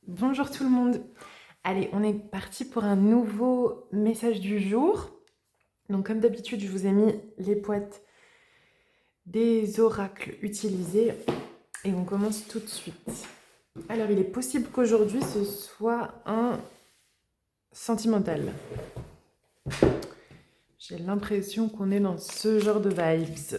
Bonjour tout le monde. Allez, on est parti pour un nouveau message du jour. Donc comme d'habitude, je vous ai mis les boîtes des oracles utilisés et on commence tout de suite. Alors, il est possible qu'aujourd'hui ce soit un sentimental. J'ai l'impression qu'on est dans ce genre de vibes.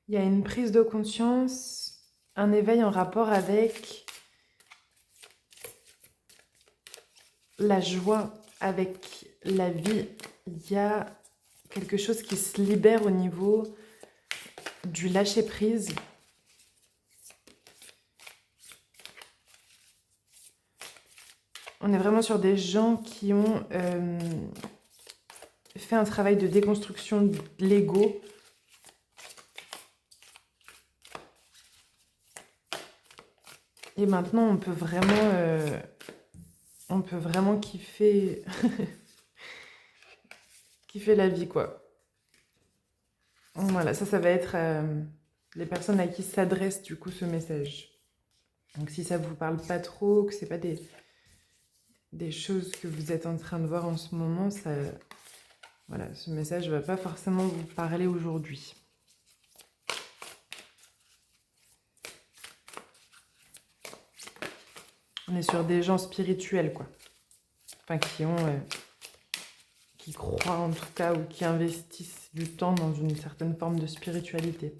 Il y a une prise de conscience, un éveil en rapport avec la joie, avec la vie. Il y a quelque chose qui se libère au niveau du lâcher-prise. On est vraiment sur des gens qui ont fait un travail de déconstruction de l'ego. Et maintenant, on peut vraiment kiffer, kiffer la vie, quoi. Voilà, ça va être les personnes à qui s'adresse du coup ce message. Donc si ça vous parle pas trop, que c'est pas des choses que vous êtes en train de voir en ce moment, voilà, ce message va pas forcément vous parler aujourd'hui. On est sur des gens spirituels, quoi. Enfin, qui croient en tout cas, ou qui investissent du temps dans une certaine forme de spiritualité.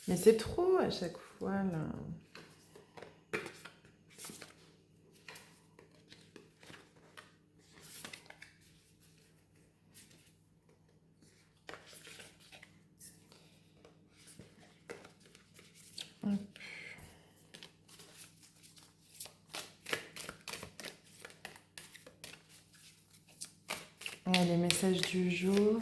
Mais c'est trop à chaque fois, là. Les messages du jour.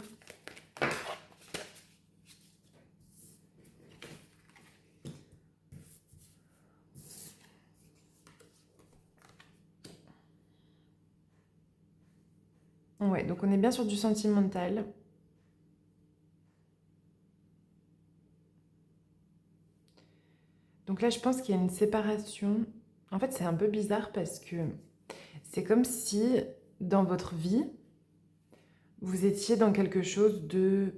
Ouais, donc on est bien sur du sentimental. Donc là, je pense qu'il y a une séparation. En fait, c'est un peu bizarre parce que c'est comme si, dans votre vie, vous étiez dans quelque chose de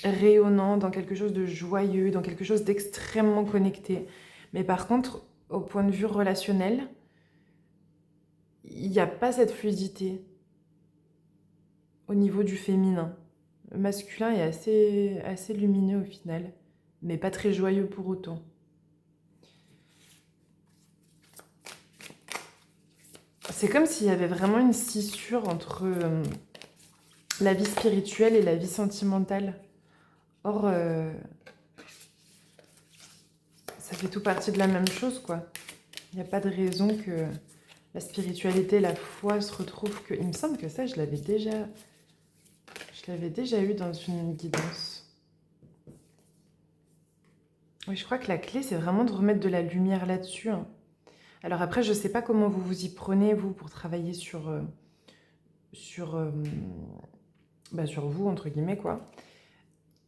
rayonnant, dans quelque chose de joyeux, dans quelque chose d'extrêmement connecté. Mais par contre, au point de vue relationnel, il n'y a pas cette fluidité au niveau du féminin. Le masculin est assez lumineux au final, mais pas très joyeux pour autant. C'est comme s'il y avait vraiment une scissure entre la vie spirituelle et la vie sentimentale. Or, ça fait tout partie de la même chose, quoi. Il n'y a pas de raison que la spiritualité, la foi se retrouvent que... Il me semble que ça, je l'avais déjà eu dans une guidance. Oui, je crois que la clé, c'est vraiment de remettre de la lumière là-dessus, hein. Alors après, je ne sais pas comment vous vous y prenez, vous, pour travailler sur vous, entre guillemets, quoi.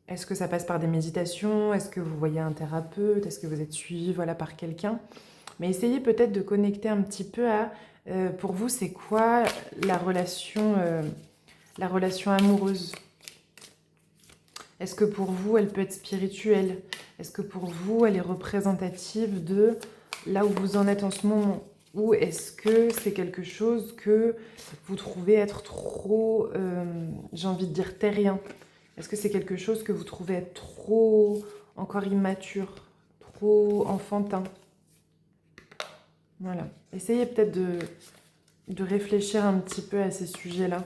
Est-ce que ça passe par des méditations? Est-ce que vous voyez un thérapeute? Est-ce que vous êtes suivi, voilà, par quelqu'un? Mais essayez peut-être de connecter un petit peu à, pour vous, c'est quoi la relation amoureuse? Est-ce que pour vous, elle peut être spirituelle? Est-ce que pour vous, elle est représentative de là où vous en êtes en ce moment? Ou est-ce que c'est quelque chose que vous trouvez être trop, j'ai envie de dire, terrien? Est-ce que c'est quelque chose que vous trouvez être trop encore immature, trop enfantin? Voilà. Essayez peut-être de réfléchir un petit peu à ces sujets-là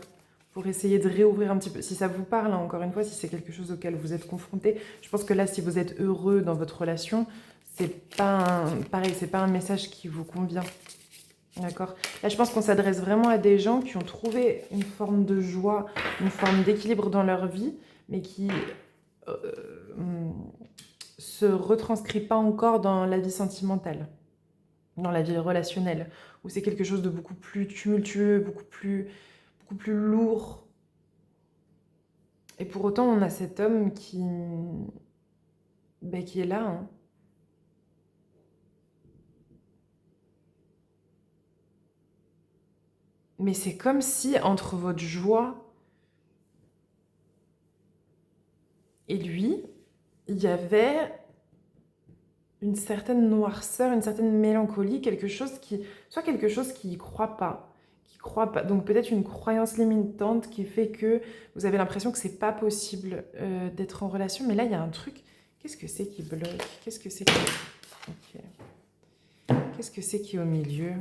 pour essayer de réouvrir un petit peu. Si ça vous parle, hein, encore une fois, si c'est quelque chose auquel vous êtes confronté, je pense que là, si vous êtes heureux dans votre relation, c'est pas pareil, c'est pas un message qui vous convient. D'accord? Là, je pense qu'on s'adresse vraiment à des gens qui ont trouvé une forme de joie, une forme d'équilibre dans leur vie, mais qui se retranscrit pas encore dans la vie sentimentale. dans la vie relationnelle, où c'est quelque chose de beaucoup plus tumultueux, beaucoup plus lourd. Et pour autant, on a cet homme qui est là, hein. Mais c'est comme si, entre votre joie et lui, il y avait une certaine noirceur, une certaine mélancolie, soit quelque chose qui y croit pas, donc peut-être une croyance limitante qui fait que vous avez l'impression que c'est pas possible d'être en relation. Mais là, il y a un truc. Qu'est-ce que c'est qui bloque? Qu'est-ce que c'est Ok. Qu'est-ce que c'est qui est au milieu?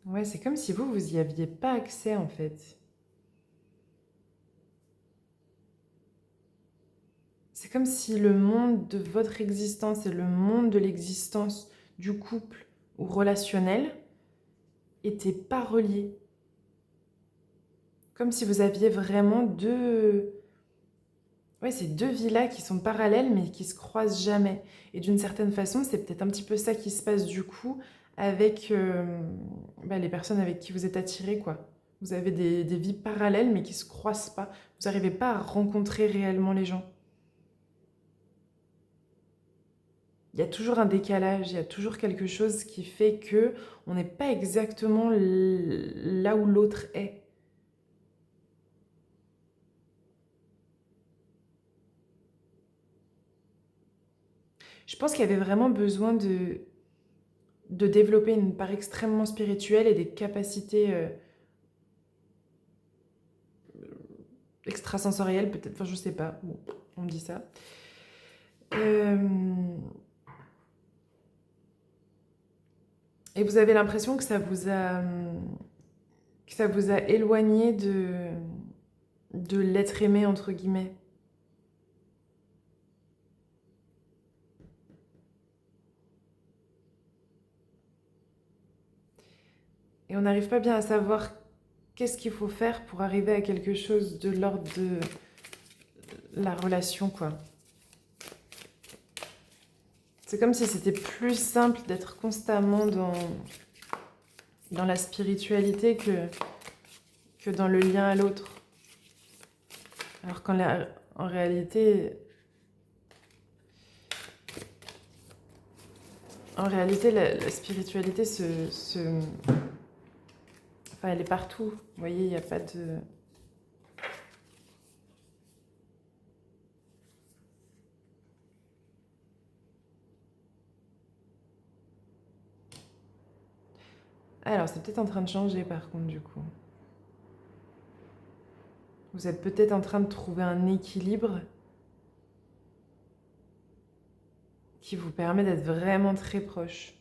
Ouais, c'est comme si vous y aviez pas accès en fait. C'est comme si le monde de votre existence et le monde de l'existence du couple ou relationnel n'étaient pas reliés. Comme si vous aviez vraiment ouais, ces deux vies-là qui sont parallèles mais qui se croisent jamais. Et d'une certaine façon, c'est peut-être un petit peu ça qui se passe du coup avec les personnes avec qui vous êtes attirés, quoi. Vous avez des vies parallèles mais qui se croisent pas. Vous n'arrivez pas à rencontrer réellement les gens. Il y a toujours un décalage, il y a toujours quelque chose qui fait que on n'est pas exactement là où l'autre est. Je pense qu'il y avait vraiment besoin de développer une part extrêmement spirituelle et des capacités extrasensorielles, peut-être, enfin je sais pas, bon, on me dit ça. Et vous avez l'impression que ça vous a éloigné de l'être aimé, entre guillemets. Et on n'arrive pas bien à savoir qu'est-ce qu'il faut faire pour arriver à quelque chose de l'ordre de la relation, quoi. C'est comme si c'était plus simple d'être constamment dans la spiritualité que dans le lien à l'autre. Alors en réalité, la spiritualité enfin, elle est partout. Vous voyez, il n'y a pas de... Alors, c'est peut-être en train de changer par contre, du coup. Vous êtes peut-être en train de trouver un équilibre qui vous permet d'être vraiment très proche.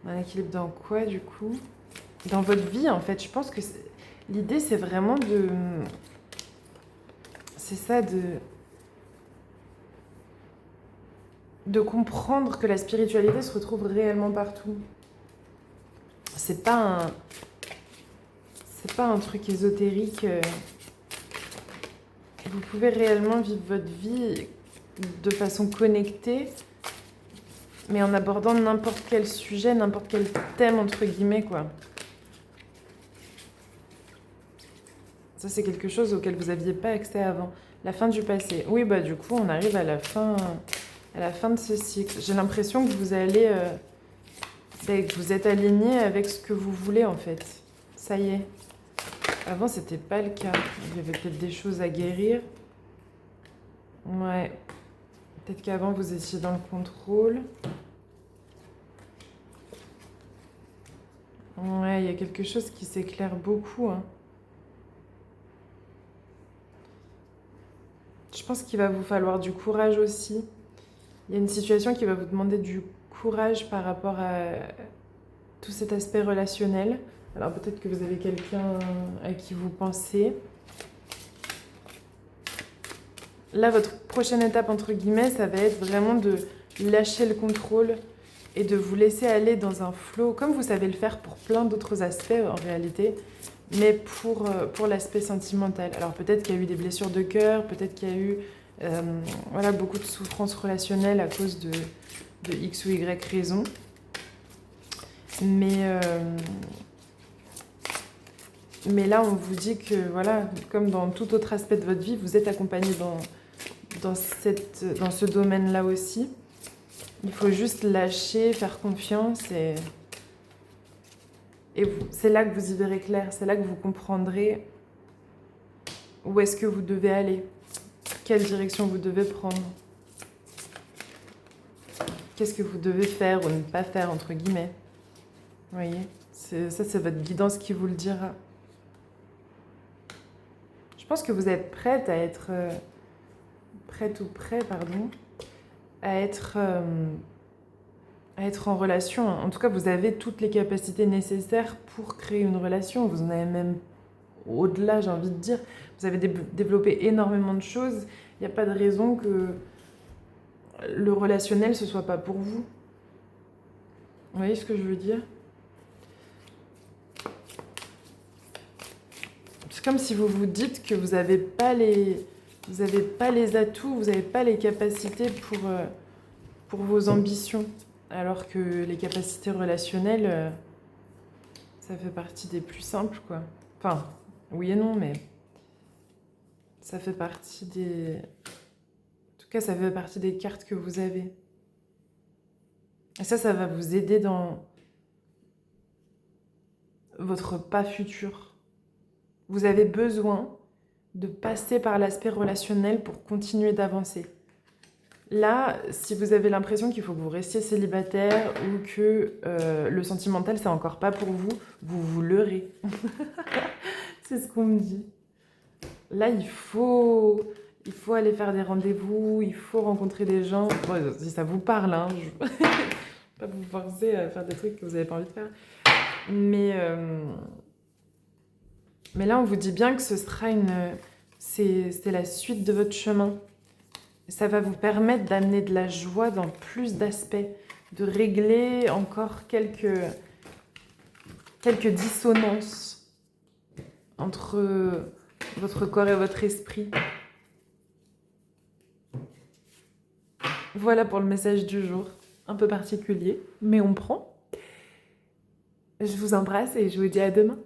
Un équilibre dans quoi, du coup? Dans votre vie, en fait. Je pense que l'idée, c'est vraiment de... C'est ça, de comprendre que la spiritualité se retrouve réellement partout. C'est pas un truc ésotérique. Vous pouvez réellement vivre votre vie de façon connectée, mais en abordant n'importe quel sujet, n'importe quel thème, entre guillemets, quoi. Ça, c'est quelque chose auquel vous n'aviez pas accès avant. La fin du passé. Oui, bah du coup, on arrive à la fin de ce cycle. J'ai l'impression que vous allez... que vous êtes aligné avec ce que vous voulez, en fait. Ça y est. Avant, c'était pas le cas. Il y avait peut-être des choses à guérir. Ouais. Peut-être qu'avant, vous étiez dans le contrôle. Ouais, il y a quelque chose qui s'éclaire beaucoup, hein. Je pense qu'il va vous falloir du courage aussi. Il y a une situation qui va vous demander du courage par rapport à tout cet aspect relationnel. Alors peut-être que vous avez quelqu'un à qui vous pensez. Là, votre prochaine étape, entre guillemets, ça va être vraiment de lâcher le contrôle et de vous laisser aller dans un flow, comme vous savez le faire pour plein d'autres aspects en réalité, mais pour l'aspect sentimental. Alors peut-être qu'il y a eu des blessures de cœur, peut-être qu'il y a eu voilà, beaucoup de souffrances relationnelles à cause de X ou Y raison. Mais là, on vous dit que, voilà, comme dans tout autre aspect de votre vie, vous êtes accompagné dans ce domaine-là aussi. Il faut juste lâcher, faire confiance et c'est là que vous y verrez clair, c'est là que vous comprendrez où est-ce que vous devez aller, quelle direction vous devez prendre, qu'est-ce que vous devez faire ou ne pas faire, entre guillemets. Vous voyez, ça, c'est votre guidance qui vous le dira. Je pense que vous êtes prête à être... prête ou prêt, pardon, à être en relation. En tout cas, vous avez toutes les capacités nécessaires pour créer une relation. Vous en avez même au-delà, j'ai envie de dire. Vous avez développé énormément de choses. Il n'y a pas de raison que le relationnel, ce soit pas pour vous. Vous voyez ce que je veux dire? C'est comme si vous vous dites que vous n'avez pas les atouts, vous n'avez pas les capacités pour vos ambitions. Alors que les capacités relationnelles, ça fait partie des plus simples, quoi. Enfin, oui et non, mais ça fait partie des... En tout cas, ça fait partie des cartes que vous avez. Et ça va vous aider dans votre pas futur. Vous avez besoin de passer par l'aspect relationnel pour continuer d'avancer. Là, si vous avez l'impression qu'il faut que vous restiez célibataire ou que le sentimental, c'est encore pas pour vous, vous vous leurrez. C'est ce qu'on me dit. Là, il faut aller faire des rendez-vous, il faut rencontrer des gens. Bon, si ça vous parle, hein, je ne vais pas vous forcer à faire des trucs que vous n'avez pas envie de faire. Mais là, on vous dit bien que ce sera c'est la suite de votre chemin. Ça va vous permettre d'amener de la joie dans plus d'aspects, de régler encore quelques dissonances entre votre corps et votre esprit. Voilà pour le message du jour. Un peu particulier, mais on prend. Je vous embrasse et je vous dis à demain.